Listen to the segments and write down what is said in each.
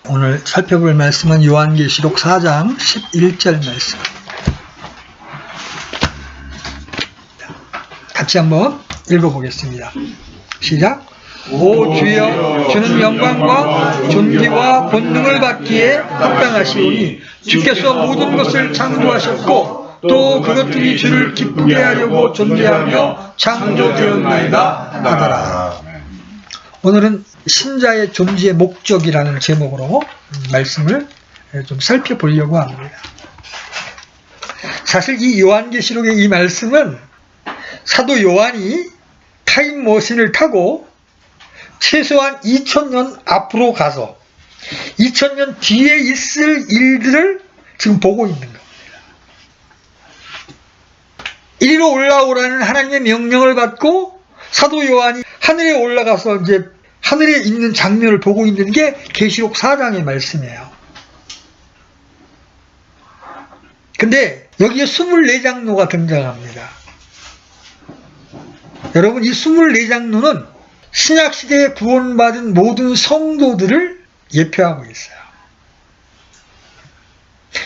오늘 살펴볼 말씀은 요한계시록 4장 11절 말씀. 같이 한번 읽어보겠습니다. 시작. 오 주여, 주는 영광과 존귀와 권능을 받기에 합당하시오니 주께서 모든 것을 창조하셨고 또 그것들이 주를 기쁘게 하려고 존재하며 창조되었나이다 하더라. 오늘은 신자의 존재의 목적이라는 제목으로 말씀을 좀 살펴보려고 합니다. 사실 이 요한계시록의 이 말씀은 사도 요한이 타임머신을 타고 최소한 2000년 앞으로 가서 2000년 뒤에 있을 일들을 지금 보고 있는 겁니다. 이리로 올라오라는 하나님의 명령을 받고 사도 요한이 하늘에 올라가서 이제 하늘에 있는 장면을 보고 있는 게 계시록 4장의 말씀이에요. 근데 여기에 24장로가 등장합니다. 여러분, 이 24장로는 신약시대에 구원받은 모든 성도들을 예표하고 있어요.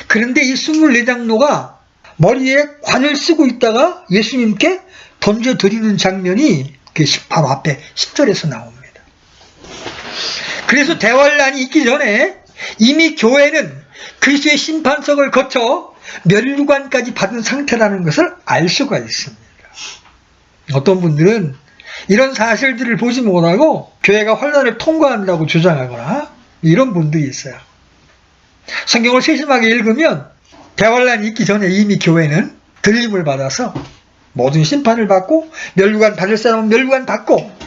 그런데 이 24장로가 머리에 관을 쓰고 있다가 예수님께 던져드리는 장면이 바로 앞에 10절에서 나옵니다. 그래서 대환란이 있기 전에 이미 교회는 그리스도의 심판석을 거쳐 멸류관까지 받은 상태라는 것을 알 수가 있습니다. 어떤 분들은 이런 사실들을 보지 못하고 교회가 환란을 통과한다고 주장하거나 이런 분들이 있어요. 성경을 세심하게 읽으면 대환란이 있기 전에 이미 교회는 들림을 받아서 모든 심판을 받고 멸류관 받을 사람은 멸류관 받고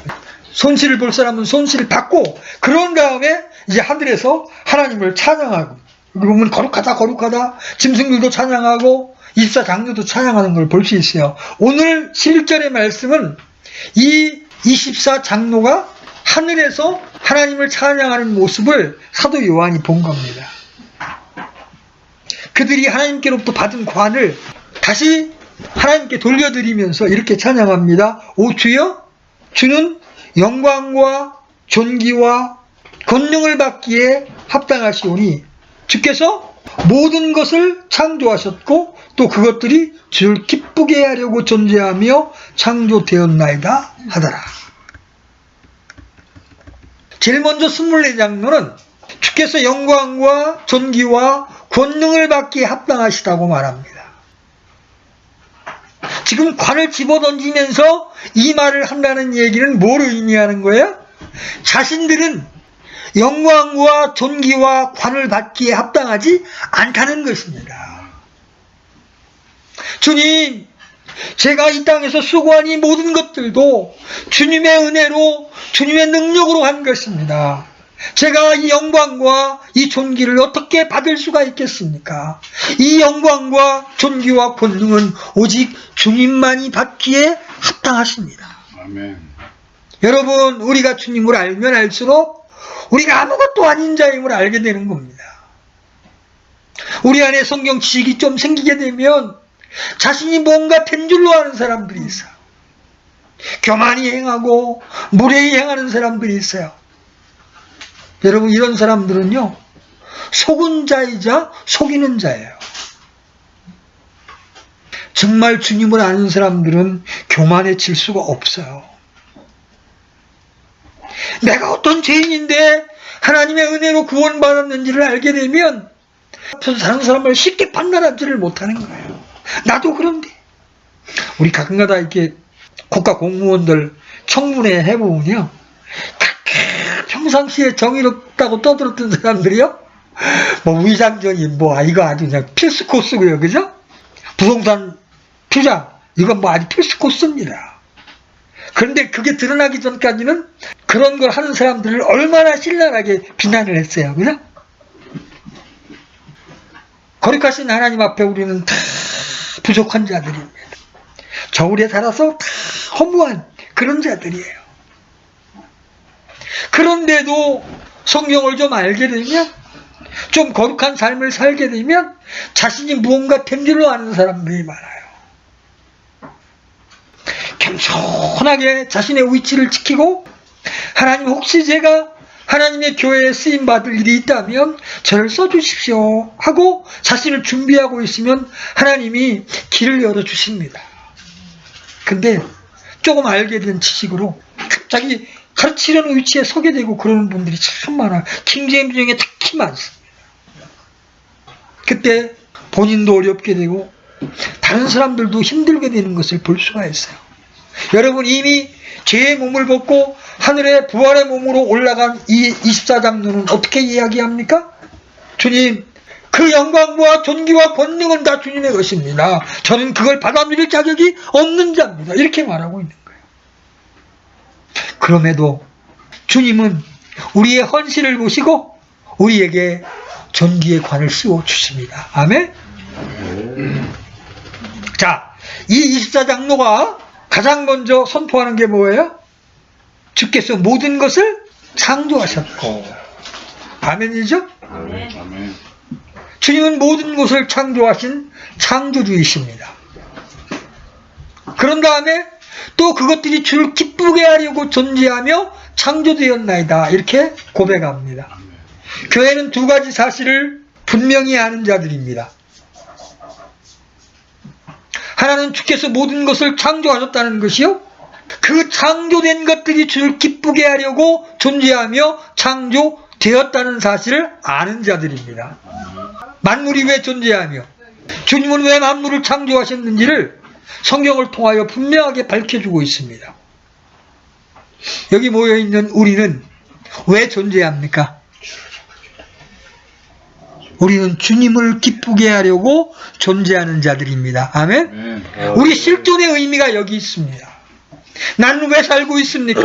손실을 볼 사람은 손실을 받고 그런 다음에 이제 하늘에서 하나님을 찬양하고 그러면 거룩하다 거룩하다 짐승들도 찬양하고 24장로도 찬양하는 걸 볼 수 있어요. 오늘 11절의 말씀은 이 24장로가 하늘에서 하나님을 찬양하는 모습을 사도 요한이 본 겁니다. 그들이 하나님께로부터 받은 관을 다시 하나님께 돌려드리면서 이렇게 찬양합니다. 오 주여, 주는 영광과 존귀와 권능을 받기에 합당하시오니 주께서 모든 것을 창조하셨고 또 그것들이 주를 기쁘게 하려고 존재하며 창조되었나이다 하더라. 제일 먼저 24장로는 주께서 영광과 존귀와 권능을 받기에 합당하시다고 말합니다. 지금 관을 집어던지면서 이 말을 한다는 얘기는 뭘 의미하는 거예요? 자신들은 영광과 존귀와 관을 받기에 합당하지 않다는 것입니다. 주님, 제가 이 땅에서 수고한 이 모든 것들도 주님의 은혜로 주님의 능력으로 한 것입니다. 제가 이 영광과 이 존귀를 어떻게 받을 수가 있겠습니까? 이 영광과 존귀와 권능은 오직 주님만이 받기에 합당하십니다. 아멘. 여러분, 우리가 주님을 알면 알수록 우리가 아무것도 아닌 자임을 알게 되는 겁니다. 우리 안에 성경 지식이 좀 생기게 되면 자신이 뭔가 된 줄로 아는 사람들이 있어요. 교만이 행하고 무례히 행하는 사람들이 있어요. 여러분, 이런 사람들은요, 속은 자이자 속이는 자예요. 정말 주님을 아는 사람들은 교만해질 수가 없어요. 내가 어떤 죄인인데 하나님의 은혜로 구원받았는지를 알게 되면 다른 사람을 쉽게 판단하지를 못하는 거예요. 나도 그런데. 우리 가끔가다 이렇게 국가 공무원들 청문회 해보면요, 평상시에 정의롭다고 떠들었던 사람들이요, 뭐 위장전이 이거 아주 그냥 필수 코스고요, 그죠? 부동산 투자, 이건 뭐 아주 필수 코스입니다. 그런데 그게 드러나기 전까지는 그런 걸 하는 사람들을 얼마나 신랄하게 비난을 했어요, 그죠? 거룩하신 하나님 앞에 우리는 다 부족한 자들입니다. 저울에 달아서 다 허무한 그런 자들이에요. 그런데도 성경을 좀 알게 되면, 좀 거룩한 삶을 살게 되면 자신이 무언가 된 줄로 아는 사람들이 많아요. 겸손하게 자신의 위치를 지키고, 하나님, 혹시 제가 하나님의 교회에 쓰임받을 일이 있다면 저를 써주십시오 하고 자신을 준비하고 있으면 하나님이 길을 열어주십니다. 근데 조금 알게 된 지식으로 갑자기 가르치려는 위치에 서게 되고 그러는 분들이 참 많아요. 킹제임스 중에 특히 많습니다. 그때 본인도 어렵게 되고 다른 사람들도 힘들게 되는 것을 볼 수가 있어요. 여러분, 이미 죄의 몸을 벗고 하늘의 부활의 몸으로 올라간 이 24장로는 어떻게 이야기합니까? 주님, 그 영광과 존귀와 권능은 다 주님의 것입니다. 저는 그걸 받아들일 자격이 없는 자입니다. 이렇게 말하고 있는 거예요. 그럼에도 주님은 우리의 헌신을 보시고 우리에게 존귀의 관을 씌워 주십니다. 아멘? 자, 이 24장로가 가장 먼저 선포하는 게 뭐예요? 주께서 모든 것을 창조하셨고. 아멘이죠? 아멘. 주님은 모든 것을 창조하신 창조주이십니다. 그런 다음에 또 그것들이 주를 기쁘게 하려고 존재하며 창조되었나이다. 이렇게 고백합니다. 교회는 두 가지 사실을 분명히 아는 자들입니다. 하나는 주께서 모든 것을 창조하셨다는 것이요, 그 창조된 것들이 주를 기쁘게 하려고 존재하며 창조되었다는 사실을 아는 자들입니다. 만물이 왜 존재하며 주님은 왜 만물을 창조하셨는지를 성경을 통하여 분명하게 밝혀주고 있습니다. 여기 모여있는 우리는 왜 존재합니까? 우리는 주님을 기쁘게 하려고 존재하는 자들입니다. 아멘? 우리 실존의 의미가 여기 있습니다. 나는 왜 살고 있습니까?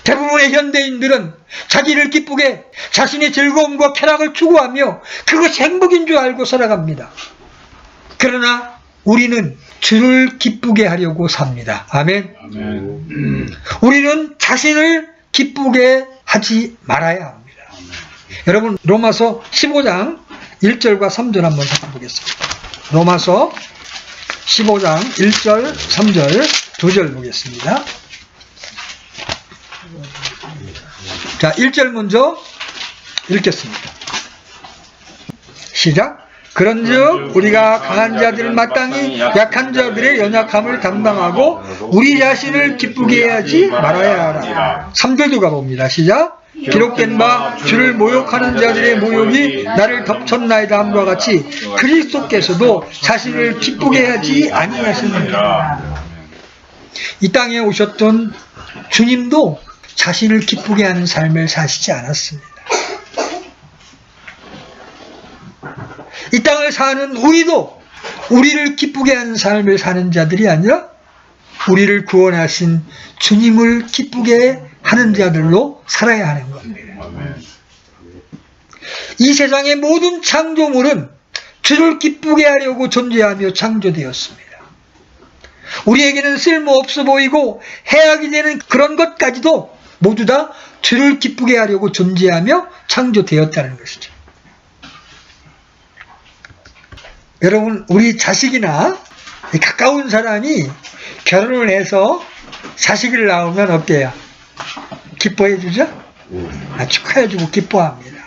대부분의 현대인들은 자기를 기쁘게 자신의 즐거움과 쾌락을 추구하며 그것이 행복인 줄 알고 살아갑니다. 그러나 우리는 주를 기쁘게 하려고 삽니다. 아멘? 우리는 자신을 기쁘게 하지 말아야 합니다. 여러분, 로마서 15장 1절과 3절 한번 살펴보겠습니다. 로마서 15장 1절, 3절 두 절 보겠습니다. 자, 1절 먼저 읽겠습니다. 시작. 그런즉 우리가 강한 자들을 마땅히 약한 자들의 연약함을 담당하고 우리 자신을 기쁘게 하지 말아야 하라. 3절도 가봅니다. 시작. 기록된 바 주를 모욕하는 자들의 모욕이 나를 덮쳤나이다 함과 같이 그리스도께서도 자신을 기쁘게 하지 아니하셨느니라. 이 땅에 오셨던 주님도 자신을 기쁘게 하는 삶을 사시지 않았습니다. 이 땅을 사는 우리도 우리를 기쁘게 하는 삶을 사는 자들이 아니라 우리를 구원하신 주님을 기쁘게 하는 자들로 살아야 하는 겁니다. 이 세상의 모든 창조물은 주를 기쁘게 하려고 존재하며 창조되었습니다. 우리에게는 쓸모없어 보이고 해악이 되는 그런 것까지도 모두 다 주를 기쁘게 하려고 존재하며 창조되었다는 것이죠. 여러분, 우리 자식이나 가까운 사람이 결혼을 해서 자식을 낳으면 어때요? 기뻐해 주죠? 축하해 주고 기뻐합니다.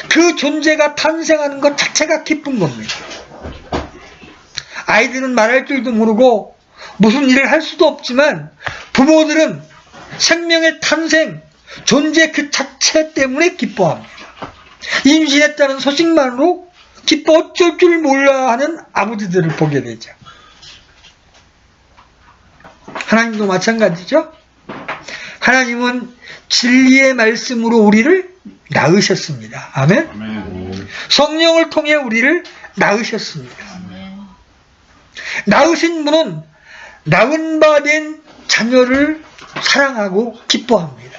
그 존재가 탄생하는 것 자체가 기쁜 겁니다. 아이들은 말할 줄도 모르고 무슨 일을 할 수도 없지만 부모들은 생명의 탄생, 존재 그 자체 때문에 기뻐합니다. 임신했다는 소식만으로 기뻐 어쩔 줄 몰라 하는 아버지들을 보게 되죠. 하나님도 마찬가지죠. 하나님은 진리의 말씀으로 우리를 낳으셨습니다. 아멘? 성령을 통해 우리를 낳으셨습니다. 낳으신 분은 낳은 바 된 자녀를 사랑하고 기뻐합니다.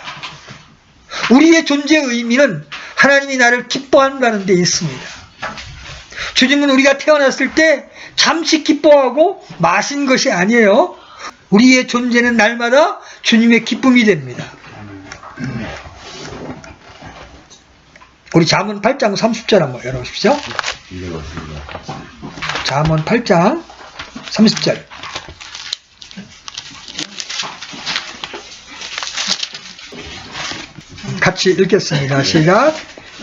우리의 존재의 의미는 하나님이 나를 기뻐한다는 데 있습니다. 주님은 우리가 태어났을 때 잠시 기뻐하고 마신 것이 아니에요. 우리의 존재는 날마다 주님의 기쁨이 됩니다. 우리 잠언 8장 30절 한번 열어보십시오. 잠언 8장 30절. 같이 읽겠습니다. 시작.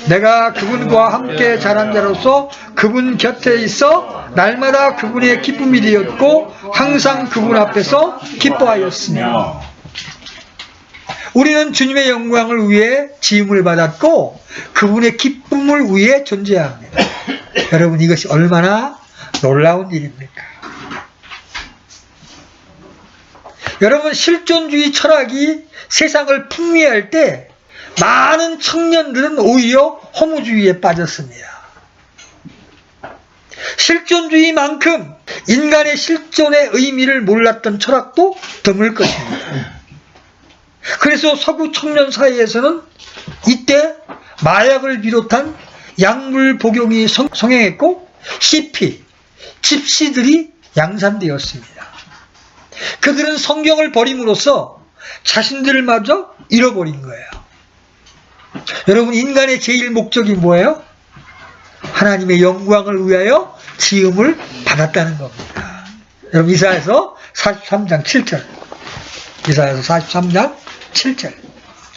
내가 그분과 함께 자란 자로서 그분 곁에 있어 날마다 그분의 기쁨이 되었고 항상 그분 앞에서 기뻐하였으며. 우리는 주님의 영광을 위해 지음을 받았고 그분의 기쁨을 위해 존재합니다. 여러분, 이것이 얼마나 놀라운 일입니까? 여러분, 실존주의 철학이 세상을 풍미할 때 많은 청년들은 오히려 허무주의에 빠졌습니다. 실존주의만큼 인간의 실존의 의미를 몰랐던 철학도 드물 것입니다. 그래서 서구 청년 사이에서는 이때 마약을 비롯한 약물 복용이 성행했고 히피, 집시들이 양산되었습니다. 그들은 성경을 버림으로써 자신들마저 잃어버린 거예요. 여러분, 인간의 제일 목적이 뭐예요? 하나님의 영광을 위하여 지음을 받았다는 겁니다. 여러분, 이사야서 43장 7절. 이사야서 43장 7절.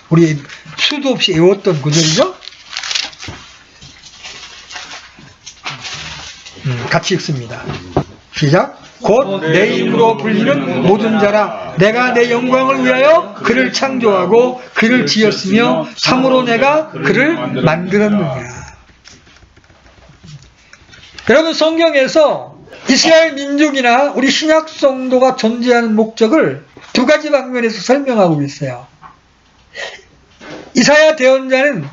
우리 수도 없이 외웠던 구절이죠? 같이 읽습니다. 시작. 곧 내 이름으로 불리는 모든 자라 내가 내 영광을 위하여 그를 창조하고 그를 지었으며 참으로 내가 그를 만들었느냐. 여러분, 성경에서 이스라엘 민족이나 우리 신약 성도가 존재하는 목적을 두 가지 방면에서 설명하고 있어요. 이사야 대언자는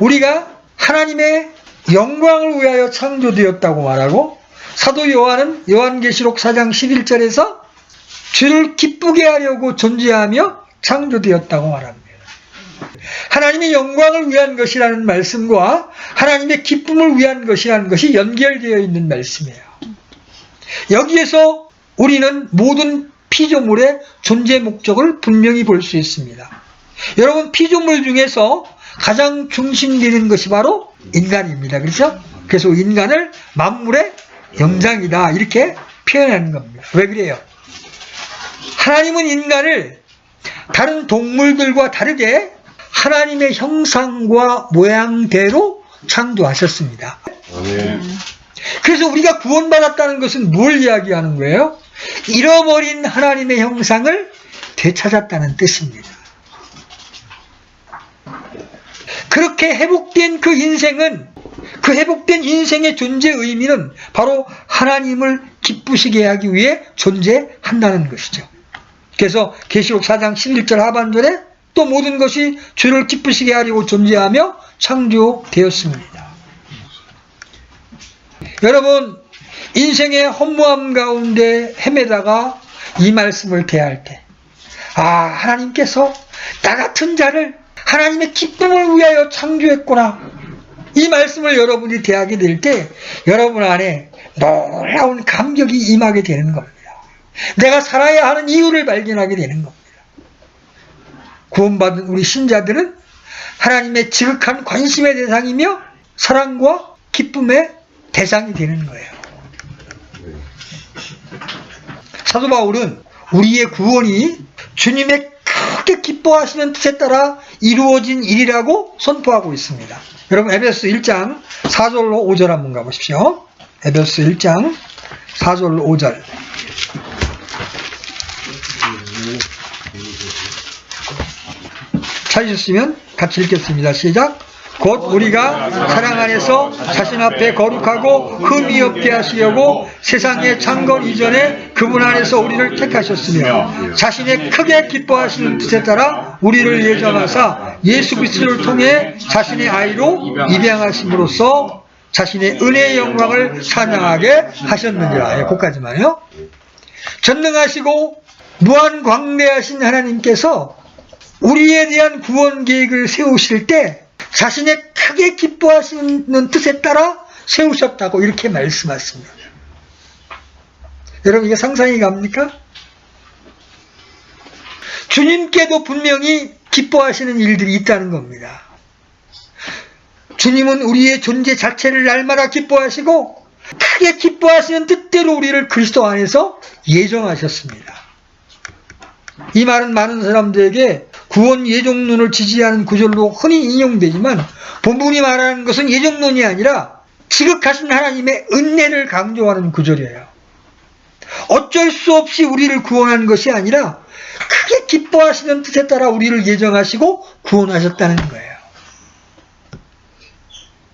우리가 하나님의 영광을 위하여 창조되었다고 말하고, 사도 요한은 요한계시록 4장 11절에서 주를 기쁘게 하려고 존재하며 창조되었다고 말합니다. 하나님의 영광을 위한 것이라는 말씀과 하나님의 기쁨을 위한 것이라는 것이 연결되어 있는 말씀이에요. 여기에서 우리는 모든 피조물의 존재 목적을 분명히 볼 수 있습니다. 여러분, 피조물 중에서 가장 중심되는 것이 바로 인간입니다. 그렇죠? 그래서 인간을 만물의 영장이다, 이렇게 표현하는 겁니다. 왜 그래요? 하나님은 인간을 다른 동물들과 다르게 하나님의 형상과 모양대로 창조하셨습니다. 그래서 우리가 구원받았다는 것은 뭘 이야기하는 거예요? 잃어버린 하나님의 형상을 되찾았다는 뜻입니다. 그렇게 회복된 그 인생은, 그 회복된 인생의 존재 의미는 바로 하나님을 기쁘시게 하기 위해 존재한다는 것이죠. 그래서 계시록 4장 11절 하반절에 또 모든 것이 주를 기쁘시게 하려고 존재하며 창조되었습니다. 여러분, 인생의 허무함 가운데 헤매다가 이 말씀을 대할 때, 하나님께서 나 같은 자를 하나님의 기쁨을 위하여 창조했구나, 이 말씀을 여러분이 대하게 될 때 여러분 안에 놀라운 감격이 임하게 되는 겁니다. 내가 살아야 하는 이유를 발견하게 되는 겁니다. 구원받은 우리 신자들은 하나님의 지극한 관심의 대상이며 사랑과 기쁨의 대상이 되는 거예요. 사도 바울은 우리의 구원이 주님의 크게 기뻐하시는 뜻에 따라 이루어진 일이라고 선포하고 있습니다. 여러분, 에베소 1장 4절로 5절 한번 가보십시오. 에베소 1장 4절로 5절. 찾으셨으면 같이 읽겠습니다. 시작. 곧 우리가 사랑 안에서 자신 앞에 거룩하고 흠이 없게 하시려고 세상의 창건 이전에 그분 안에서 우리를 택하셨으며 자신의 크게 기뻐하시는 뜻에 따라 우리를 예정하사 예수 그리스도를 통해 자신의 아이로 입양하심으로써 자신의 은혜의 영광을 찬양하게 하셨느니라. 거기까지만요. 전능하시고 무한 광대하신 하나님께서 우리에 대한 구원 계획을 세우실 때 자신의 크게 기뻐하시는 뜻에 따라 세우셨다고 이렇게 말씀하십니다. 여러분, 이게 상상이 갑니까? 주님께도 분명히 기뻐하시는 일들이 있다는 겁니다. 주님은 우리의 존재 자체를 날마다 기뻐하시고 크게 기뻐하시는 뜻대로 우리를 그리스도 안에서 예정하셨습니다. 이 말은 많은 사람들에게 구원 예정론을 지지하는 구절로 흔히 인용되지만 본문이 말하는 것은 예정론이 아니라 지극하신 하나님의 은혜를 강조하는 구절이에요. 어쩔 수 없이 우리를 구원한 것이 아니라 크게 기뻐하시는 뜻에 따라 우리를 예정하시고 구원하셨다는 거예요.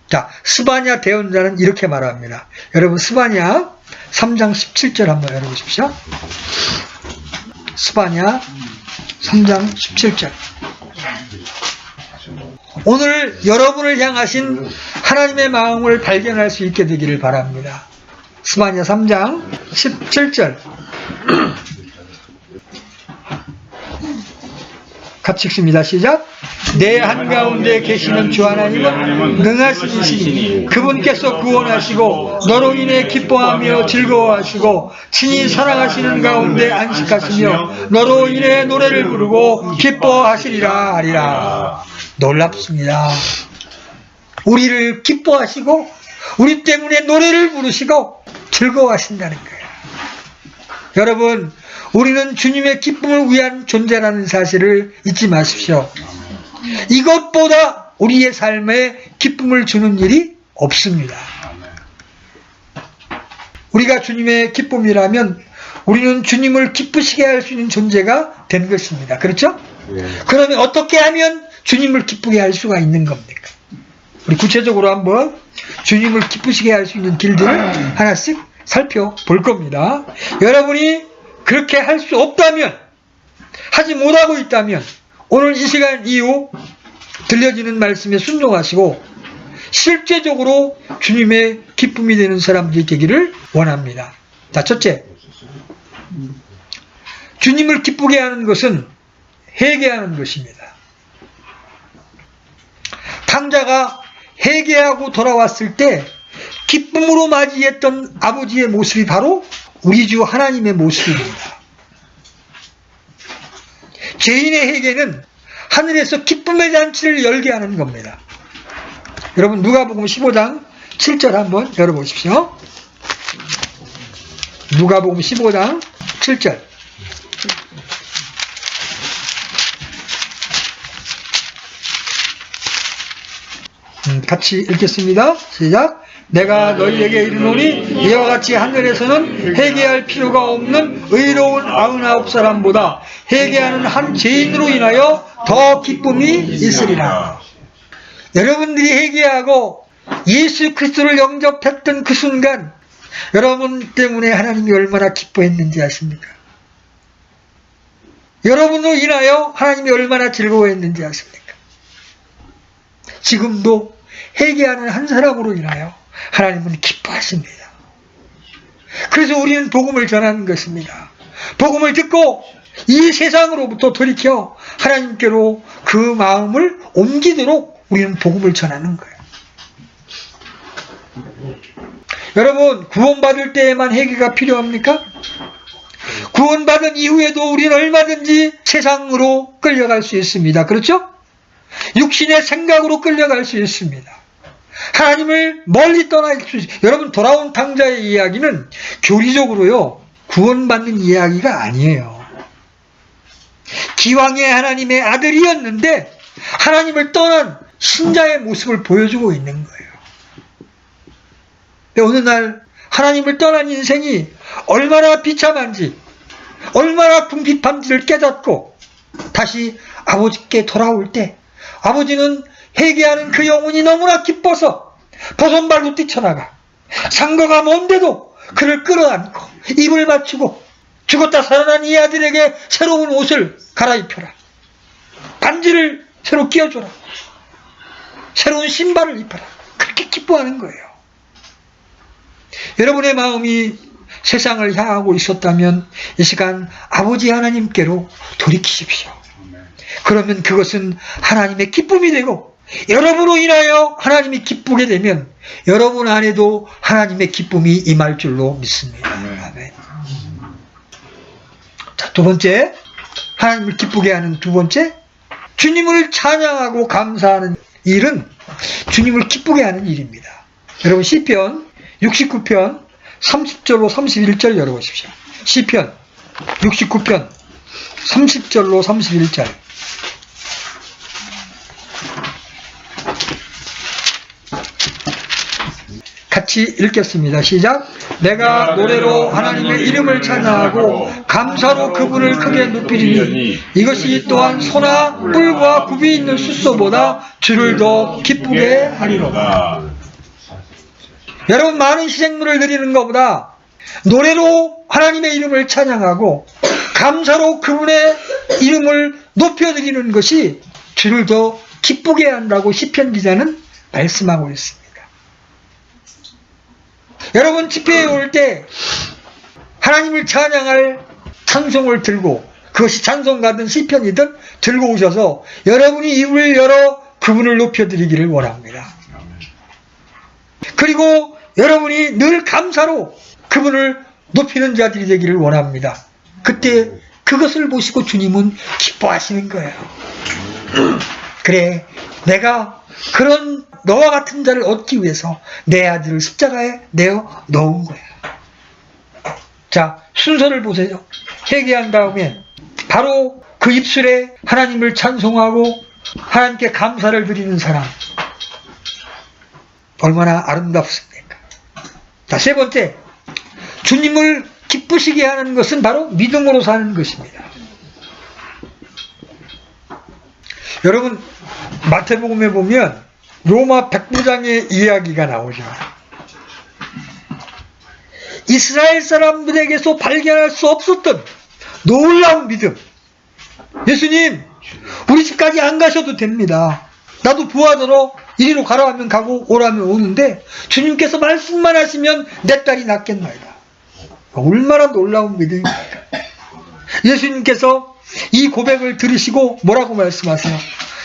자, 스바냐 대언자는 이렇게 말합니다. 여러분 스바냐 3장 17절 한번 열어보십시오. 스바냐 3장 17절. 오늘 여러분을 향하신 하나님의 마음을 발견할 수 있게 되기를 바랍니다. 스바냐 3장 17절. 같이 읽습니다. 시작. 내 한가운데 계시는 주 하나님은 능하신 이시니 그분께서 구원하시고 너로 인해 기뻐하며 즐거워하시고 친히 사랑하시는 가운데 안식하시며 너로 인해 노래를 부르고 기뻐하시리라 하리라. 놀랍습니다. 우리를 기뻐하시고 우리 때문에 노래를 부르시고 즐거워하신다는 거예요. 여러분, 우리는 주님의 기쁨을 위한 존재라는 사실을 잊지 마십시오. 이것보다 우리의 삶에 기쁨을 주는 일이 없습니다. 우리가 주님의 기쁨이라면 우리는 주님을 기쁘시게 할 수 있는 존재가 된 것입니다. 그렇죠? 그러면 어떻게 하면 주님을 기쁘게 할 수가 있는 겁니까? 우리 구체적으로 한번 주님을 기쁘시게 할 수 있는 길들을 하나씩 살펴볼 겁니다. 여러분이 그렇게 할 수 없다면, 하지 못하고 있다면 오늘 이 시간 이후 들려지는 말씀에 순종하시고 실제적으로 주님의 기쁨이 되는 사람들이 되기를 원합니다. 자, 첫째, 주님을 기쁘게 하는 것은 회개하는 것입니다. 탕자가 회개하고 돌아왔을 때 기쁨으로 맞이했던 아버지의 모습이 바로 우리 주 하나님의 모습입니다. 죄인의 회개는 하늘에서 기쁨의 잔치를 열게 하는 겁니다. 여러분 누가복음 15장 7절 한번 열어보십시오. 누가복음 15장 7절. 같이 읽겠습니다. 시작. 내가 너희에게 이르노니 이와 같이 하늘에서는 회개할 필요가 없는 의로운 99사람보다 회개하는 한 죄인으로 인하여 더 기쁨이 있으리라. 여러분들이 회개하고 예수 그리스도를 영접했던 그 순간 여러분 때문에 하나님이 얼마나 기뻐했는지 아십니까? 여러분으로 인하여 하나님이 얼마나 즐거워했는지 아십니까? 지금도 회개하는 한 사람으로 인하여 하나님은 기뻐하십니다. 그래서 우리는 복음을 전하는 것입니다. 복음을 듣고 이 세상으로부터 돌이켜 하나님께로 그 마음을 옮기도록 우리는 복음을 전하는 거예요. 여러분, 구원받을 때에만 회개가 필요합니까? 구원받은 이후에도 우리는 얼마든지 세상으로 끌려갈 수 있습니다. 그렇죠? 육신의 생각으로 끌려갈 수 있습니다. 하나님을 멀리 떠날 수 있습니다. 여러분, 돌아온 탕자의 이야기는 교리적으로요 구원받는 이야기가 아니에요. 기왕의 하나님의 아들이었는데 하나님을 떠난 신자의 모습을 보여주고 있는 거예요. 어느 날 하나님을 떠난 인생이 얼마나 비참한지, 얼마나 궁핍한지를 깨닫고 다시 아버지께 돌아올 때 아버지는 회개하는 그 영혼이 너무나 기뻐서 버선발로 뛰쳐나가 상거가 먼데도 그를 끌어안고 입을 맞추고 죽었다 살아난 이 아들에게 새로운 옷을 갈아입혀라, 반지를 새로 끼워줘라, 새로운 신발을 입혀라, 그렇게 기뻐하는 거예요. 여러분의 마음이 세상을 향하고 있었다면 이 시간 아버지 하나님께로 돌이키십시오. 그러면 그것은 하나님의 기쁨이 되고 여러분으로 인하여 하나님이 기쁘게 되면 여러분 안에도 하나님의 기쁨이 임할 줄로 믿습니다. 아멘. 자, 두 번째, 하나님을 기쁘게 하는 두 번째, 주님을 찬양하고 감사하는 일은 주님을 기쁘게 하는 일입니다. 여러분 시편 69편 30절로 31절 열어보십시오. 시편 69편 30절로 31절. 같이 읽겠습니다. 시작. 내가 노래로 하나님의 이름을 찬양하고 감사로 그분을 크게 높이리니 이것이 또한 소나 뿔과 굽이 있는 숫소보다 주를 더 기쁘게 하리로다. 여러분, 많은 희생물을 드리는 것보다 노래로 하나님의 이름을 찬양하고 감사로 그분의 이름을 높여드리는 것이 주를 더 기쁘게 한다고 시편 기자는 말씀하고 있습니다. 여러분, 집회에 올 때 하나님을 찬양할 찬송을 들고, 그것이 찬송가든 시편이든 들고 오셔서 여러분이 입을 열어 그분을 높여드리기를 원합니다. 그리고 여러분이 늘 감사로 그분을 높이는 자들이 되기를 원합니다. 그때 그것을 보시고 주님은 기뻐하시는 거예요. 그래, 내가 그런 너와 같은 자를 얻기 위해서 내 아들을 십자가에 내어 넣은 거야. 자, 순서를 보세요. 회개한 다음에 바로 그 입술에 하나님을 찬송하고 하나님께 감사를 드리는 사람, 얼마나 아름답습니까? 자, 세 번째, 주님을 기쁘시게 하는 것은 바로 믿음으로 사는 것입니다. 여러분, 마태복음에 보면 로마 백부장의 이야기가 나오죠. 이스라엘 사람들에게서 발견할 수 없었던 놀라운 믿음. 예수님, 우리 집까지 안 가셔도 됩니다. 나도 부하더러 이리로 가라 하면 가고 오라 하면 오는데 주님께서 말씀만 하시면 내 딸이 낫겠나이다. 얼마나 놀라운 믿음입니까? 예수님께서 이 고백을 들으시고 뭐라고 말씀하세요?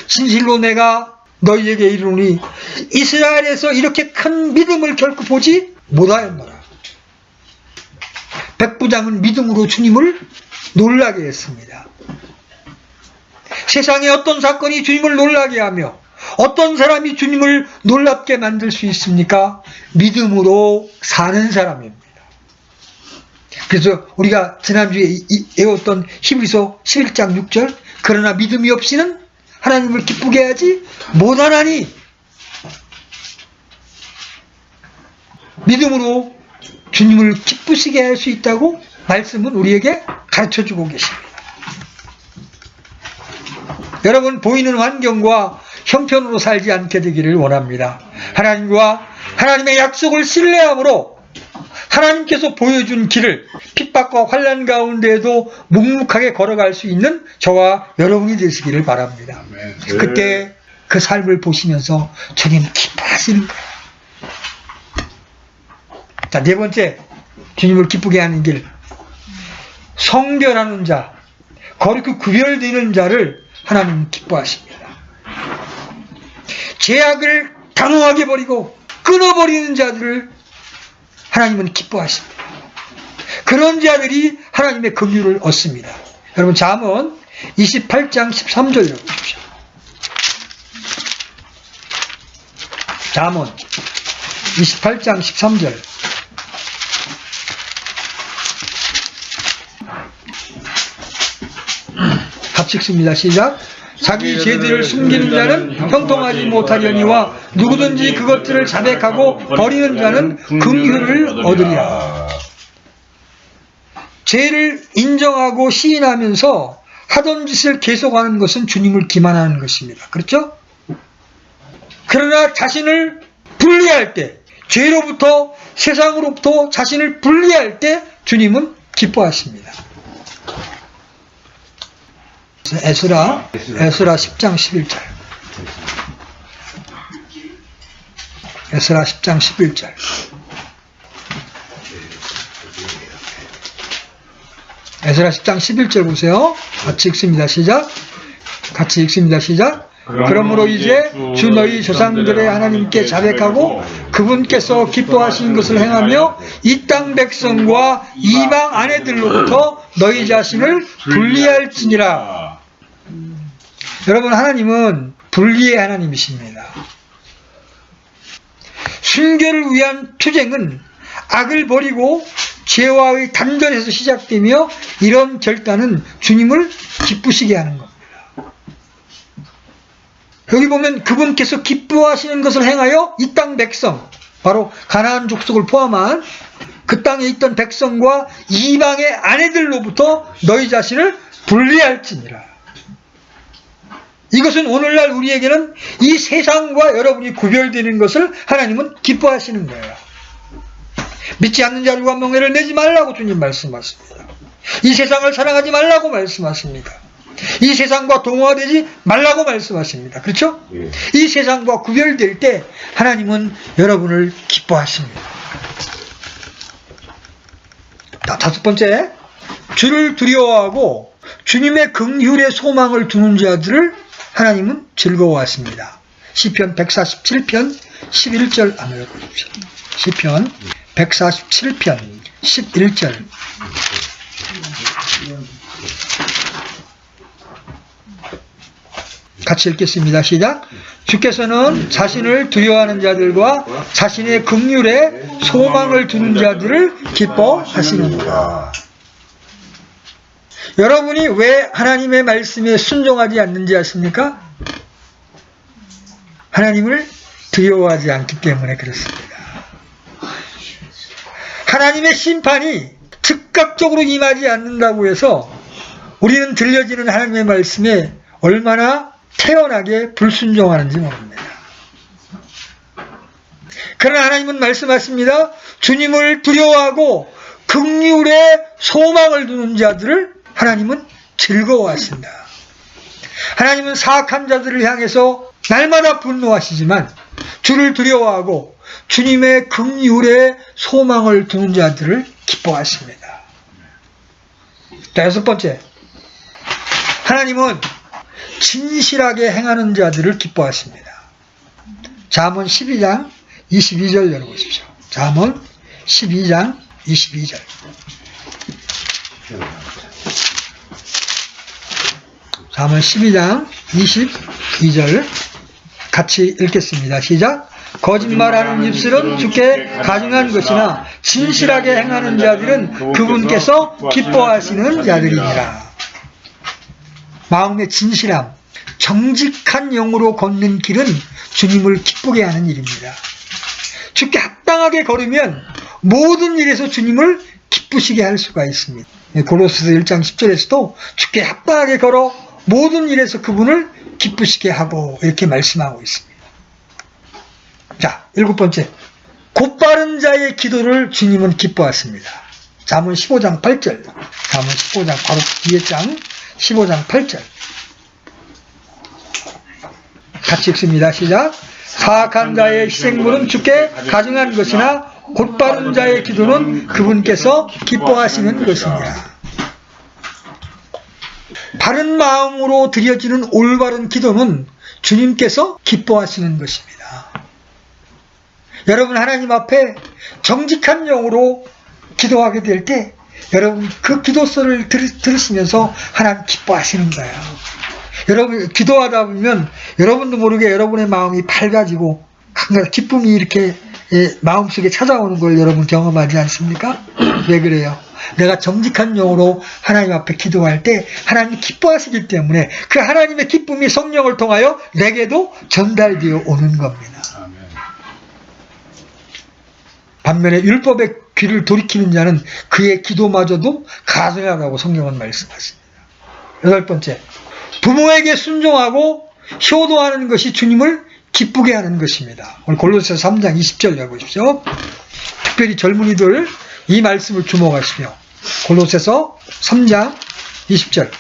진실로 내가 너희에게 이르노니 이스라엘에서 이렇게 큰 믿음을 결코 보지 못하였노라. 백부장은 믿음으로 주님을 놀라게 했습니다. 세상에 어떤 사건이 주님을 놀라게 하며 어떤 사람이 주님을 놀랍게 만들 수 있습니까? 믿음으로 사는 사람입니다. 그래서 우리가 지난주에 외웠던 히브리서 11장 6절, 그러나 믿음이 없이는 하나님을 기쁘게 하지 못하나니, 믿음으로 주님을 기쁘시게 할 수 있다고 말씀은 우리에게 가르쳐주고 계십니다. 여러분, 보이는 환경과 형편으로 살지 않게 되기를 원합니다. 하나님과 하나님의 약속을 신뢰함으로 하나님께서 보여준 길을 핍박과 환난 가운데에도 묵묵하게 걸어갈 수 있는 저와 여러분이 되시기를 바랍니다. 그때 그 삶을 보시면서 주님 기뻐하시는 거예요. 자, 네 번째, 주님을 기쁘게 하는 길. 성별하는 자, 거룩히 구별되는 자를 하나님은 기뻐하십니다. 죄악을 단호하게 버리고 끊어버리는 자들을 하나님은 기뻐하십니다. 그런 자들이 하나님의 긍휼을 얻습니다. 여러분, 잠언 28장 13절 읽어보십시오. 잠언 28장 13절. 같이 읽습니다. 시작. 자기 죄들을 숨기는 자는 형통하지 못하려니와 누구든지 그것들을 자백하고 버리는 자는 긍휼을 얻으리라. 죄를 인정하고 시인하면서 하던 짓을 계속하는 것은 주님을 기만하는 것입니다. 그렇죠? 그러나 자신을 분리할 때, 죄로부터, 세상으로부터 자신을 분리할 때 주님은 기뻐하십니다. 에스라 10장 11절. 에스라 10장 11절. 에스라 10장 11절 보세요. 같이 읽습니다. 시작. 같이 읽습니다. 시작. 그러므로 이제 주 너희 조상들의 하나님께 자백하고 그분께서 기뻐하신 것을 행하며 이 땅 백성과 이방 아내들로부터 너희 자신을 분리할지니라. 여러분, 하나님은 분리의 하나님이십니다. 순교를 위한 투쟁은 악을 버리고 죄와의 단절에서 시작되며 이런 결단은 주님을 기쁘시게 하는 겁니다. 여기 보면 그분께서 기뻐하시는 것을 행하여 이 땅 백성, 바로 가나안 족속을 포함한 그 땅에 있던 백성과 이방의 아내들로부터 너희 자신을 분리할지니라. 이것은 오늘날 우리에게는 이 세상과 여러분이 구별되는 것을 하나님은 기뻐하시는 거예요. 믿지 않는 자들과 멍해를 내지 말라고 주님 말씀하십니다. 이 세상을 사랑하지 말라고 말씀하십니다. 이 세상과 동화되지 말라고 말씀하십니다. 그렇죠? 예. 이 세상과 구별될 때 하나님은 여러분을 기뻐하십니다. 자, 다섯 번째, 주를 두려워하고 주님의 긍휼의 소망을 두는 자들을 하나님은 즐거워하십니다. 시편 147편 11절 한번 읽어보십시오. 시편 147편 11절. 같이 읽겠습니다. 시작. 주께서는 자신을 두려워하는 자들과 자신의 긍휼에 소망을 두는 자들을 기뻐하시는구나. 여러분이 왜 하나님의 말씀에 순종하지 않는지 아십니까? 하나님을 두려워하지 않기 때문에 그렇습니다. 하나님의 심판이 즉각적으로 임하지 않는다고 해서 우리는 들려지는 하나님의 말씀에 얼마나 태연하게 불순종하는지 모릅니다. 그러나 하나님은 말씀하십니다. 주님을 두려워하고 긍휼에 소망을 두는 자들을 하나님은 즐거워하신다. 하나님은 사악한 자들을 향해서 날마다 분노하시지만 주를 두려워하고 주님의 긍휼에 소망을 두는 자들을 기뻐하십니다. 자, 여섯 번째, 하나님은 진실하게 행하는 자들을 기뻐하십니다. 잠언 12장 22절 열어보십시오. 잠언 12장 22절. 잠언 12장 22절 같이 읽겠습니다. 시작. 거짓말하는 입술은 주께 가증한 것이나 진실하게 행하는 자들은 그분께서 기뻐하시는 자들이니라. 마음의 진실함, 정직한 영으로 걷는 길은 주님을 기쁘게 하는 일입니다. 주께 합당하게 걸으면 모든 일에서 주님을 기쁘시게 할 수가 있습니다. 골로새서 1장 10절에서도 주께 합당하게 걸어 모든 일에서 그분을 기쁘시게 하고 이렇게 말씀하고 있습니다. 자, 일곱 번째, 곧바른 자의 기도를 주님은 기뻐하십니다. 잠언 15장 8절. 잠언 15장 바로 뒤에 장 15장 8절. 같이 읽습니다. 시작. 사악한 자의 희생물은 주께 가증한 것이나 곧바른 자의 기도는 그분께서 기뻐하시는 것이니라. 바른 마음으로 드려지는 올바른 기도는 주님께서 기뻐하시는 것입니다. 여러분 하나님 앞에 정직한 영으로 기도하게 될 때 여러분 그 기도소를 들으시면서 하나님 기뻐하시는 거예요. 여러분 기도하다 보면 여러분도 모르게 여러분의 마음이 밝아지고 기쁨이 이렇게 마음속에 찾아오는 걸 여러분 경험하지 않습니까? 왜 그래요? 내가 정직한 영으로 하나님 앞에 기도할 때 하나님이 기뻐하시기 때문에 그 하나님의 기쁨이 성령을 통하여 내게도 전달되어 오는 겁니다. 반면에 율법의 귀를 돌이키는 자는 그의 기도마저도 가증하다고 성경은 말씀하십니다. 여덟 번째, 부모에게 순종하고 효도하는 것이 주님을 기쁘게 하는 것입니다. 오늘 골로새서 3장 20절 읽어보십시오. 특별히 젊은이들 이 말씀을 주목하시며 골로새서 3장 20절.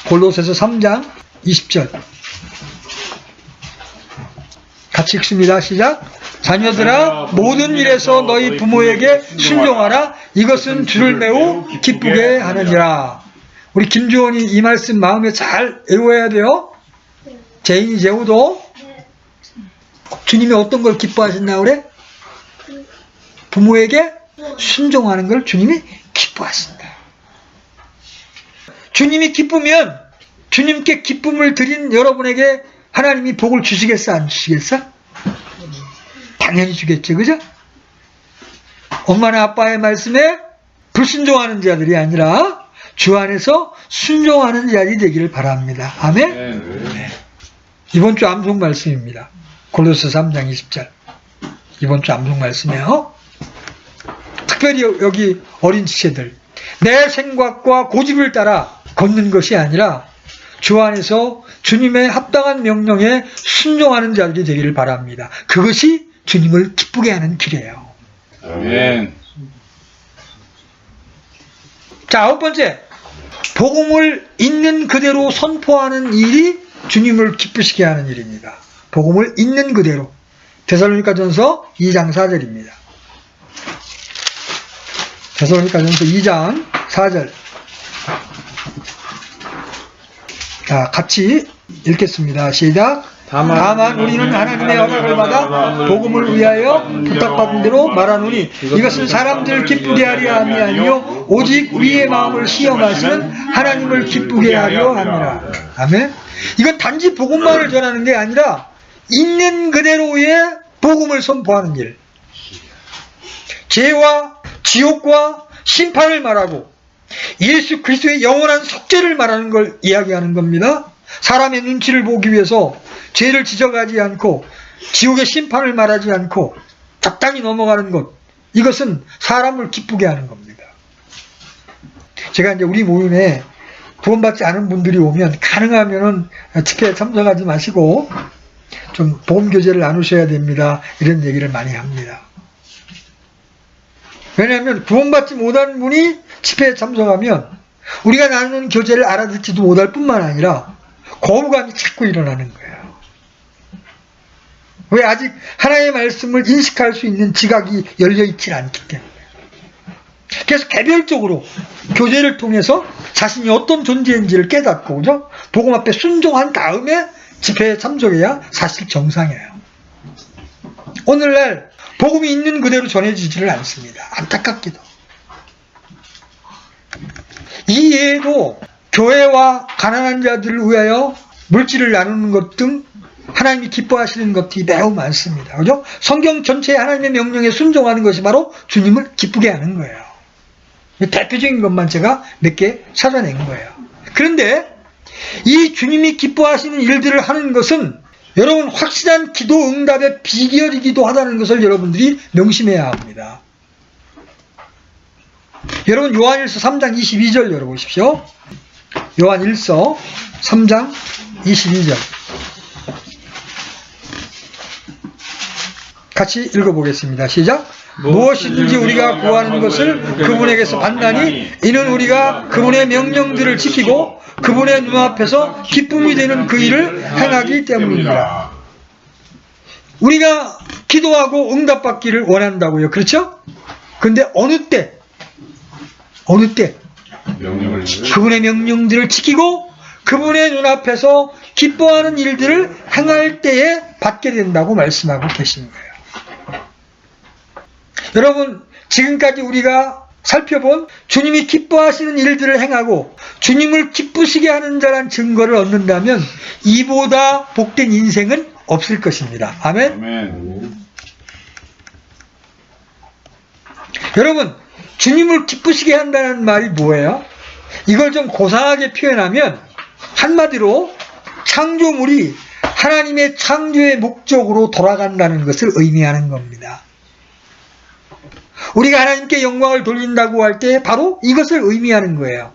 골로새서 3장 20절. 같이 읽습니다. 시작. 자녀들아 모든 일에서 너희 부모에게 순종하라. 이것은 주를 매우 기쁘게 하느니라. 우리 김주원이 이 말씀 마음에 잘 외워야 돼요. 제인이 제우도 주님이 어떤 걸 기뻐하신다고 그래? 부모에게 순종하는 걸 주님이 기뻐하신다. 주님이 기쁘면 주님께 기쁨을 드린 여러분에게 하나님이 복을 주시겠어 안 주시겠어? 당연히 주겠죠. 그죠? 엄마나 아빠의 말씀에 불순종하는 자들이 아니라 주 안에서 순종하는 자들이 되기를 바랍니다. 아멘? 네. 이번 주 암송 말씀입니다. 골로새 3장 20절. 이번 주 암송 말씀이에요. 특별히 여기 어린 지체들, 내 생각과 고집을 따라 걷는 것이 아니라 주 안에서 주님의 합당한 명령에 순종하는 자들이 되기를 바랍니다. 그것이 주님을 기쁘게 하는 길이에요. 아멘. 자, 9번째, 복음을 있는 그대로 선포하는 일이 주님을 기쁘시게 하는 일입니다. 복음을 있는 그대로. 데살로니가전서 2장 4절입니다. 데살로니가전서 2장 4절. 자, 같이 읽겠습니다. 시작. 다만 우리는 하나님의 허락을 받아 복음을 위하여 부탁받은 대로 말하노니 이것은 사람들을 기쁘게 하려 함이 아니요 오직 우리의 마음을 시험하시는 하나님을 기쁘게 하려 함이라. 아멘. 이건 단지 복음만을 전하는 게 아니라 있는 그대로의 복음을 선포하는 일. 죄와 지옥과 심판을 말하고 예수 그리스도의 영원한 속죄를 말하는 걸 이야기하는 겁니다. 사람의 눈치를 보기 위해서 죄를 지적하지 않고 지옥의 심판을 말하지 않고 적당히 넘어가는 것, 이것은 사람을 기쁘게 하는 겁니다. 제가 이제 우리 모임에 구원받지 않은 분들이 오면 가능하면은 집회에 참석하지 마시고 좀 복음 교제를 나누셔야 됩니다. 이런 얘기를 많이 합니다. 왜냐하면 구원받지 못한 분이 집회에 참석하면 우리가 나누는 교제를 알아듣지도 못할 뿐만 아니라 거부감이 자꾸 일어나는 거예요. 왜? 아직 하나님의 말씀을 인식할 수 있는 지각이 열려있지 않기 때문에. 그래서 개별적으로 교제를 통해서 자신이 어떤 존재인지를 깨닫고, 그죠? 복음 앞에 순종한 다음에 집회에 참석해야 사실 정상이에요. 오늘날 복음이 있는 그대로 전해지지를 않습니다. 안타깝게도. 이 예에도 교회와 가난한 자들을 위하여 물질을 나누는 것 등 하나님이 기뻐하시는 것들이 매우 많습니다. 그죠? 성경 전체에 하나님의 명령에 순종하는 것이 바로 주님을 기쁘게 하는 거예요. 대표적인 것만 제가 몇 개 찾아낸 거예요. 그런데 이 주님이 기뻐하시는 일들을 하는 것은 여러분 확실한 기도 응답의 비결이기도 하다는 것을 여러분들이 명심해야 합니다. 여러분 요한일서 3장 22절 열어보십시오. 요한일서 3장 22절 같이 읽어보겠습니다. 시작. 무엇이든지 우리가 구하는 것을 그분에게서 받나니 이는 우리가 그분의 명령들을 지키고 그분의 눈앞에서 기쁨이 되는 그 일을 행하기 때문입니다. 우리가 기도하고 응답받기를 원한다고요. 그렇죠? 근데 어느 때 그분의 명령들을 지키고 그분의 눈앞에서 기뻐하는 일들을 행할 때에 받게 된다고 말씀하고 계신 거예요. 여러분, 지금까지 우리가 살펴본 주님이 기뻐하시는 일들을 행하고 주님을 기쁘시게 하는 자란 증거를 얻는다면 이보다 복된 인생은 없을 것입니다. 아멘? 아멘. 여러분, 주님을 기쁘시게 한다는 말이 뭐예요? 이걸 좀 고상하게 표현하면 한마디로 창조물이 하나님의 창조의 목적으로 돌아간다는 것을 의미하는 겁니다. 우리가 하나님께 영광을 돌린다고 할 때 바로 이것을 의미하는 거예요.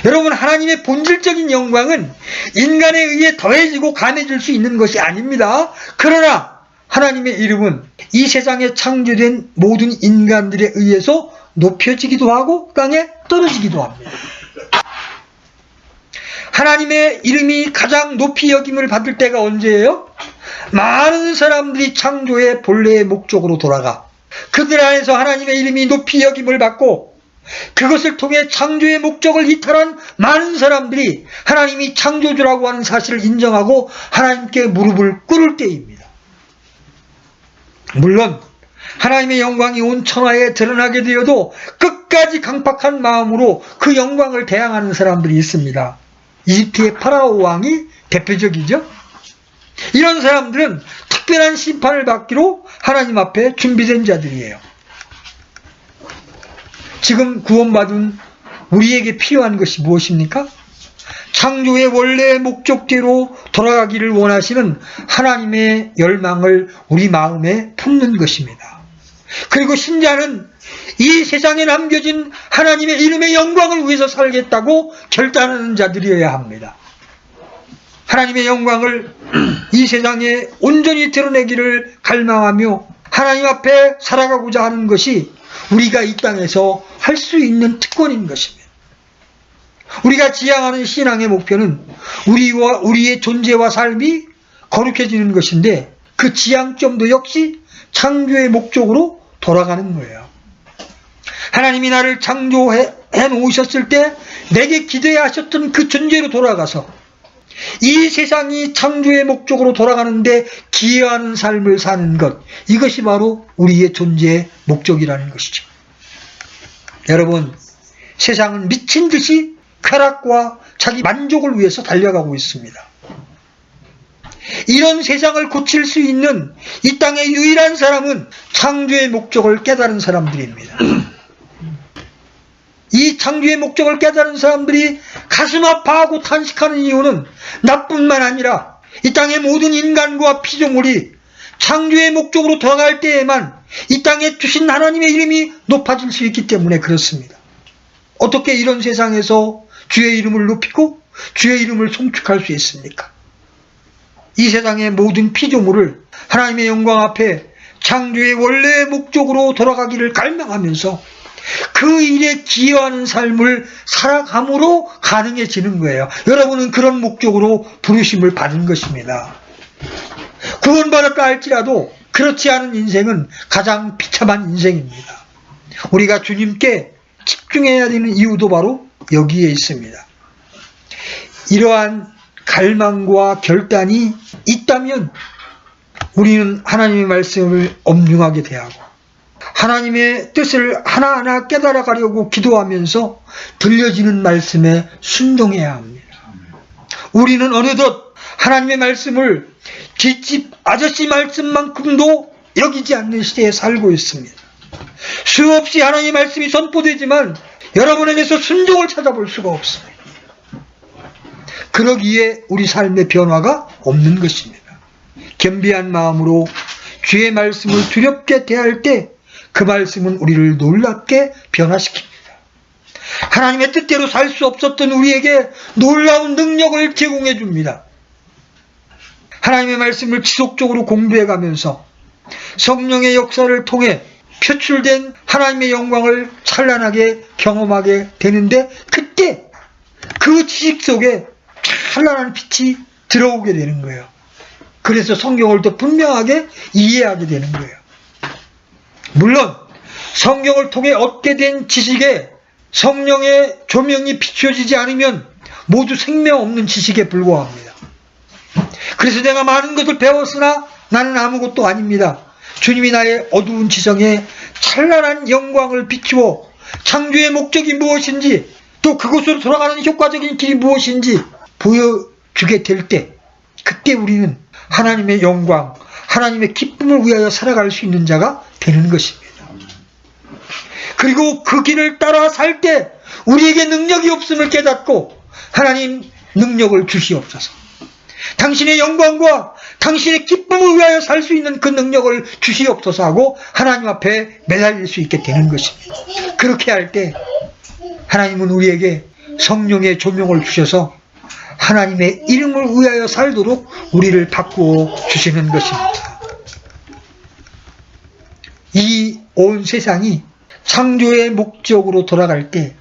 여러분, 하나님의 본질적인 영광은 인간에 의해 더해지고 감해질 수 있는 것이 아닙니다. 그러나 하나님의 이름은 이 세상에 창조된 모든 인간들에 의해서 높여지기도 하고 땅에 떨어지기도 합니다. 하나님의 이름이 가장 높이 여김을 받을 때가 언제예요? 많은 사람들이 창조의 본래의 목적으로 돌아가 그들 안에서 하나님의 이름이 높이 여김을 받고 그것을 통해 창조의 목적을 이탈한 많은 사람들이 하나님이 창조주라고 하는 사실을 인정하고 하나님께 무릎을 꿇을 때입니다. 물론 하나님의 영광이 온 천하에 드러나게 되어도 끝까지 강팍한 마음으로 그 영광을 대항하는 사람들이 있습니다. 이집트의 파라오 왕이 대표적이죠. 이런 사람들은 특별한 심판을 받기로 하나님 앞에 준비된 자들이에요. 지금 구원받은 우리에게 필요한 것이 무엇입니까? 창조의 원래 목적대로 돌아가기를 원하시는 하나님의 열망을 우리 마음에 품는 것입니다. 그리고 신자는 이 세상에 남겨진 하나님의 이름의 영광을 위해서 살겠다고 결단하는 자들이어야 합니다. 하나님의 영광을 이 세상에 온전히 드러내기를 갈망하며 하나님 앞에 살아가고자 하는 것이 우리가 이 땅에서 할 수 있는 특권인 것입니다. 우리가 지향하는 신앙의 목표는 우리의 존재와 삶이 거룩해지는 것인데 그 지향점도 역시 창조의 목적으로 돌아가는 거예요. 하나님이 나를 창조해 놓으셨을 때 내게 기대하셨던 그 존재로 돌아가서 이 세상이 창조의 목적으로 돌아가는데 기여하는 삶을 사는 것, 이것이 바로 우리의 존재의 목적이라는 것이죠. 여러분, 세상은 미친 듯이 쾌락과 자기 만족을 위해서 달려가고 있습니다. 이런 세상을 고칠 수 있는 이 땅의 유일한 사람은 창조의 목적을 깨달은 사람들입니다. 이 창조의 목적을 깨달은 사람들이 가슴 아파하고 탄식하는 이유는 나뿐만 아니라 이 땅의 모든 인간과 피조물이 창조의 목적으로 돌아갈 때에만 이 땅에 주신 하나님의 이름이 높아질 수 있기 때문에 그렇습니다. 어떻게 이런 세상에서 주의 이름을 높이고 주의 이름을 송축할 수 있습니까? 이 세상의 모든 피조물을 하나님의 영광 앞에 창조의 원래의 목적으로 돌아가기를 갈망하면서 그 일에 기여하는 삶을 살아감으로 가능해지는 거예요. 여러분은 그런 목적으로 부르심을 받은 것입니다. 구원받았다 할지라도 그렇지 않은 인생은 가장 비참한 인생입니다. 우리가 주님께 집중해야 되는 이유도 바로 여기에 있습니다. 이러한 갈망과 결단이 있다면 우리는 하나님의 말씀을 엄중하게 대하고 하나님의 뜻을 하나하나 깨달아가려고 기도하면서 들려지는 말씀에 순종해야 합니다. 우리는 어느덧 하나님의 말씀을 뒷집 아저씨 말씀만큼도 여기지 않는 시대에 살고 있습니다. 수없이 하나님의 말씀이 선포되지만 여러분에게서 순종을 찾아볼 수가 없습니다. 그러기에 우리 삶의 변화가 없는 것입니다. 겸비한 마음으로 주의 말씀을 두렵게 대할 때 그 말씀은 우리를 놀랍게 변화시킵니다. 하나님의 뜻대로 살 수 없었던 우리에게 놀라운 능력을 제공해 줍니다. 하나님의 말씀을 지속적으로 공부해 가면서 성령의 역사를 통해 표출된 하나님의 영광을 찬란하게 경험하게 되는데 그때 그 지식 속에 찬란한 빛이 들어오게 되는 거예요. 그래서 성경을 더 분명하게 이해하게 되는 거예요. 물론 성경을 통해 얻게 된 지식에 성령의 조명이 비춰지지 않으면 모두 생명 없는 지식에 불과합니다. 그래서 내가 많은 것을 배웠으나 나는 아무것도 아닙니다. 주님이 나의 어두운 지성에 찬란한 영광을 비추어 창조의 목적이 무엇인지 또 그곳으로 돌아가는 효과적인 길이 무엇인지 보여주게 될 때 그때 우리는 하나님의 영광, 하나님의 기쁨을 위하여 살아갈 수 있는 자가 되는 것입니다. 그리고 그 길을 따라 살 때 우리에게 능력이 없음을 깨닫고 하나님 능력을 주시옵소서. 당신의 영광과 당신의 기쁨을 위하여 살 수 있는 그 능력을 주시옵소서 하고 하나님 앞에 매달릴 수 있게 되는 것입니다. 그렇게 할 때 하나님은 우리에게 성령의 조명을 주셔서 하나님의 이름을 위하여 살도록 우리를 바꾸어 주시는 것입니다. 이 온 세상이 창조의 목적으로 돌아갈 때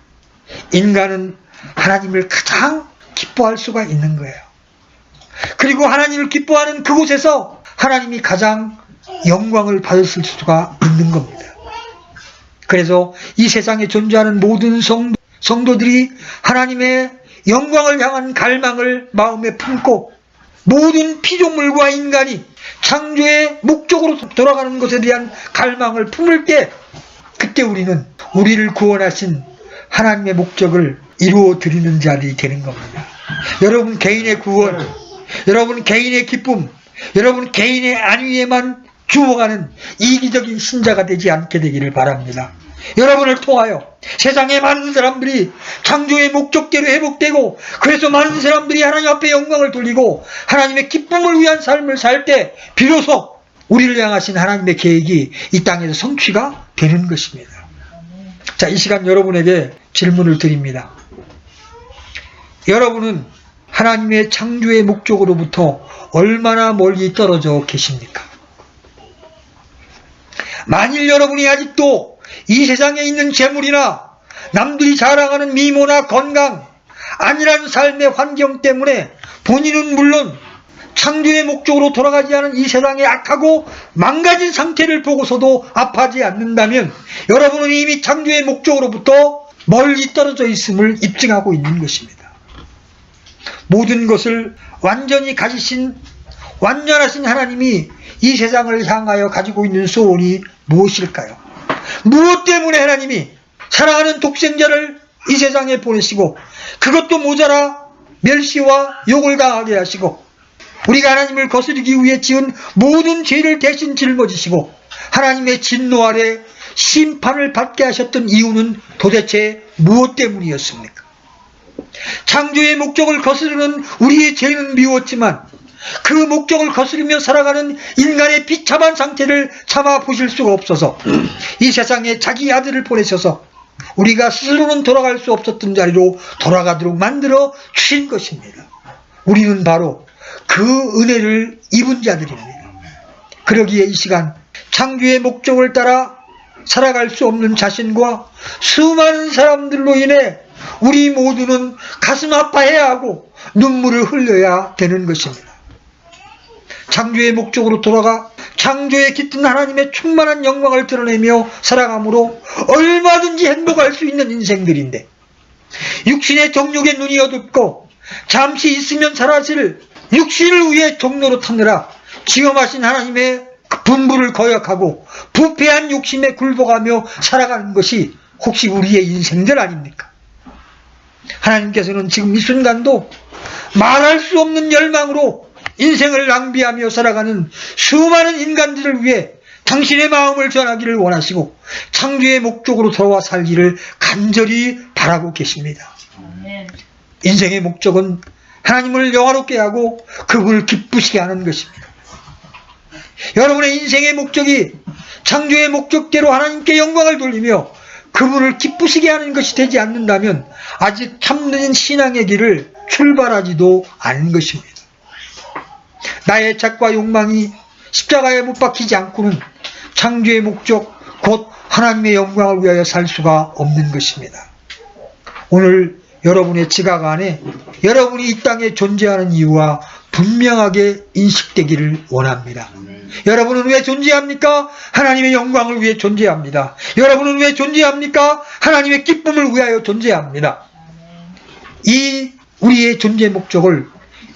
인간은 하나님을 가장 기뻐할 수가 있는 거예요. 그리고 하나님을 기뻐하는 그곳에서 하나님이 가장 영광을 받으실 수가 있는 겁니다. 그래서 이 세상에 존재하는 모든 성도들이 하나님의 영광을 향한 갈망을 마음에 품고 모든 피조물과 인간이 창조의 목적으로 돌아가는 것에 대한 갈망을 품을 때 그때 우리는 우리를 구원하신 하나님의 목적을 이루어 드리는 자들이 되는 겁니다. 여러분 개인의 구원, 여러분 개인의 기쁨, 여러분 개인의 안위에만 주목하는 이기적인 신자가 되지 않게 되기를 바랍니다. 여러분을 통하여 세상의 많은 사람들이 창조의 목적대로 회복되고, 그래서 많은 사람들이 하나님 앞에 영광을 돌리고 하나님의 기쁨을 위한 삶을 살 때 비로소 우리를 향하신 하나님의 계획이 이 땅에서 성취가 되는 것입니다. 자, 이 시간 여러분에게 질문을 드립니다. 여러분은 하나님의 창조의 목적으로부터 얼마나 멀리 떨어져 계십니까? 만일 여러분이 아직도 이 세상에 있는 재물이나 남들이 자랑하는 미모나 건강, 안일한 삶의 환경 때문에 본인은 물론 창조의 목적으로 돌아가지 않은 이 세상의 악하고 망가진 상태를 보고서도 아파하지 않는다면 여러분은 이미 창조의 목적으로부터 멀리 떨어져 있음을 입증하고 있는 것입니다. 모든 것을 완전히 가지신 완전하신 하나님이 이 세상을 향하여 가지고 있는 소원이 무엇일까요? 무엇 때문에 하나님이 사랑하는 독생자를 이 세상에 보내시고 그것도 모자라 멸시와 욕을 당하게 하시고 우리가 하나님을 거스르기 위해 지은 모든 죄를 대신 짊어지시고 하나님의 진노 아래 심판을 받게 하셨던 이유는 도대체 무엇 때문이었습니까? 창조의 목적을 거스르는 우리의 죄는 미웠지만 그 목적을 거스르며 살아가는 인간의 비참한 상태를 참아 보실 수가 없어서 이 세상에 자기 아들을 보내셔서 우리가 스스로는 돌아갈 수 없었던 자리로 돌아가도록 만들어 주신 것입니다. 우리는 바로 그 은혜를 입은 자들입니다. 그러기에 이 시간 창조의 목적을 따라 살아갈 수 없는 자신과 수많은 사람들로 인해 우리 모두는 가슴 아파해야 하고 눈물을 흘려야 되는 것입니다. 창조의 목적으로 돌아가 창조에 깃든 하나님의 충만한 영광을 드러내며 살아감으로 얼마든지 행복할 수 있는 인생들인데 육신의 정욕에 눈이 어둡고 잠시 있으면 사라질 육신을 위해 종로로 타느라 지엄하신 하나님의 분부를 거역하고 부패한 욕심에 굴복하며 살아가는 것이 혹시 우리의 인생들 아닙니까? 하나님께서는 지금 이 순간도 말할 수 없는 열망으로 인생을 낭비하며 살아가는 수많은 인간들을 위해 당신의 마음을 전하기를 원하시고 창조의 목적으로 돌아와 살기를 간절히 바라고 계십니다. 인생의 목적은 하나님을 영화롭게 하고 그분을 기쁘시게 하는 것입니다. 여러분의 인생의 목적이 창조의 목적대로 하나님께 영광을 돌리며 그분을 기쁘시게 하는 것이 되지 않는다면 아직 참된 신앙의 길을 출발하지도 않은 것입니다. 나의 착과 욕망이 십자가에 못 박히지 않고는 창조의 목적 곧 하나님의 영광을 위하여 살 수가 없는 것입니다. 오늘 여러분의 지각 안에 여러분이 이 땅에 존재하는 이유와 분명하게 인식되기를 원합니다. 여러분은 왜 존재합니까? 하나님의 영광을 위해 존재합니다. 여러분은 왜 존재합니까? 하나님의 기쁨을 위하여 존재합니다. 이 우리의 존재 목적을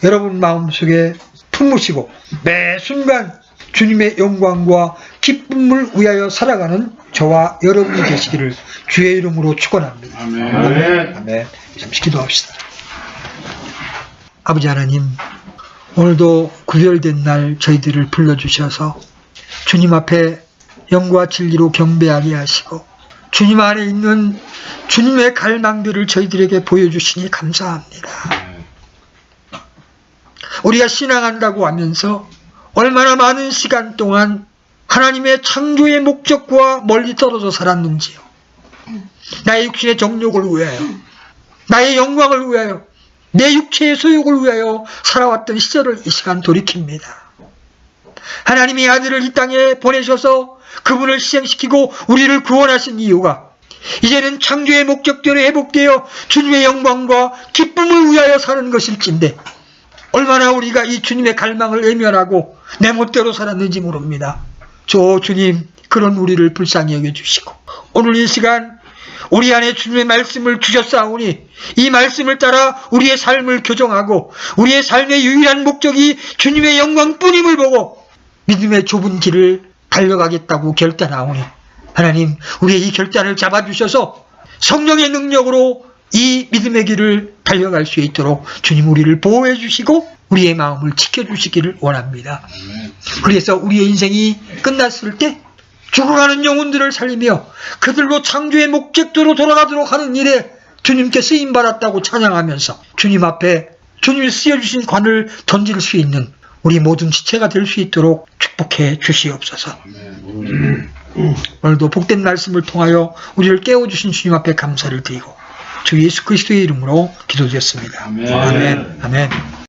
여러분 마음속에 품으시고 매 순간 주님의 영광과 기쁨을 위하여 살아가는 저와 여러분이 되시기를 주의 이름으로 축원합니다. 아멘. 아멘. 잠시 기도합시다. 아버지 하나님, 오늘도 구별된 날 저희들을 불러주셔서 주님 앞에 영과 진리로 경배하게 하시고 주님 안에 있는 주님의 갈망들을 저희들에게 보여주시니 감사합니다. 우리가 신앙한다고 하면서 얼마나 많은 시간 동안 하나님의 창조의 목적과 멀리 떨어져 살았는지요. 나의 육신의 정욕을 위하여, 나의 영광을 위하여, 내 육체의 소욕을 위하여 살아왔던 시절을 이 시간 돌이킵니다. 하나님의 아들을 이 땅에 보내셔서 그분을 희생시키고 우리를 구원하신 이유가 이제는 창조의 목적대로 회복되어 주님의 영광과 기쁨을 위하여 사는 것일진데 얼마나 우리가 이 주님의 갈망을 외면하고 내 멋대로 살았는지 모릅니다. 주님, 그런 우리를 불쌍히 여겨주시고 오늘 이 시간 우리 안에 주님의 말씀을 주셨사오니 이 말씀을 따라 우리의 삶을 교정하고 우리의 삶의 유일한 목적이 주님의 영광뿐임을 보고 믿음의 좁은 길을 달려가겠다고 결단하오니 하나님, 우리의 이 결단을 잡아주셔서 성령의 능력으로 이 믿음의 길을 달려갈 수 있도록 주님 우리를 보호해 주시고 우리의 마음을 지켜주시기를 원합니다. 그래서 우리의 인생이 끝났을 때 죽어가는 영혼들을 살리며 그들로 창조의 목적대로 돌아가도록 하는 일에 주님께 쓰임받았다고 찬양하면서 주님 앞에 주님이 쓰여주신 관을 던질 수 있는 우리 모든 지체가 될 수 있도록 축복해 주시옵소서. 오늘도 복된 말씀을 통하여 우리를 깨워주신 주님 앞에 감사를 드리고 주 예수 그리스도의 이름으로 기도드렸습니다. 아멘. 아멘.